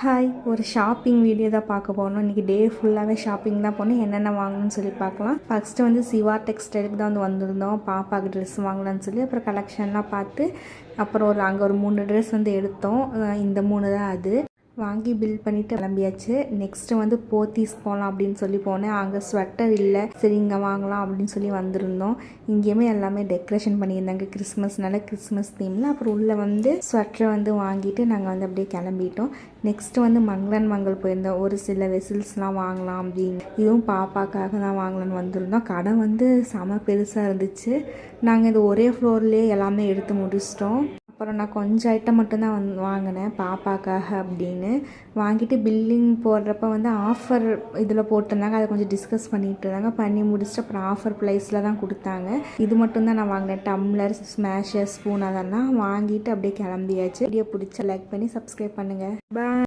Hi, ஒரு shopping video தான் பார்க்க போனோம். இன்றைக்கி டே ஃபுல்லாகவே ஷாப்பிங் தான் போனோம். என்னென்ன வாங்கணும்னு சொல்லி பார்க்கலாம். ஃபஸ்ட்டு வந்து சிவா டெக்ஸ்டைலுக்கு தான் வந்திருந்தோம். பாப்பாவுக்கு ட்ரெஸ் வாங்கலான்னு சொல்லி அப்புறம் கலெக்ஷன்லாம் பார்த்து அப்புறம் அங்கே ஒரு 3 ட்ரெஸ் எடுத்தோம். இந்த 3 தான் அது வாங்கி பில் பண்ணிவிட்டு கிளம்பியாச்சு. நெக்ஸ்ட்டு வந்து போத்தீஸ் போகலாம் அப்படின்னு சொல்லி போனேன். அங்கே ஸ்வெட்டர் இல்லை, சரி இங்கே வாங்கலாம் அப்படின்னு சொல்லி வந்திருந்தோம். இங்கேயுமே எல்லாமே டெக்கரேஷன் பண்ணியிருந்தாங்க கிறிஸ்மஸ்னால, கிறிஸ்மஸ் தீமில். அப்புறம் உள்ளே வந்து ஸ்வெட்டரை வாங்கிட்டு நாங்கள் அப்படியே கிளம்பிட்டோம். நெக்ஸ்ட்டு வந்து மங்களன் போயிருந்தோம். ஒரு சில வெசில்ஸ்லாம் வாங்கலாம் அப்படின்னு. இதுவும் பாப்பாக்காக தான் வாங்கலான்னு வந்திருந்தோம். கடை செம பெருசாக இருந்துச்சு. நாங்கள் இது ஒரே ஃப்ளோர்லேயே எல்லாமே எடுத்து முடிச்சிட்டோம். அப்புறம் நான் கொஞ்சம் ஐட்டம் மட்டும்தான் வாங்கினேன் பாப்பாக்காக அப்படின்னு. வாங்கிட்டு பில்லிங் போடுறப்ப ஆஃபர் இதில் போட்டிருந்தாங்க. அதை கொஞ்சம் டிஸ்கஸ் பண்ணிட்டு இருந்தாங்க. பண்ணி முடிச்சுட்டு அப்புறம் ஆஃபர் ப்ரைஸில் தான் கொடுத்தாங்க. இது மட்டும்தான் நான் வாங்கினேன். டம்ளர், ஸ்மாஷர், ஸ்பூன் அதெல்லாம் வாங்கிட்டு அப்படியே கிளம்பியாச்சு. வீடியோ பிடிச்ச லைக் பண்ணி சப்ஸ்கிரைப் பண்ணுங்கள். பாய்.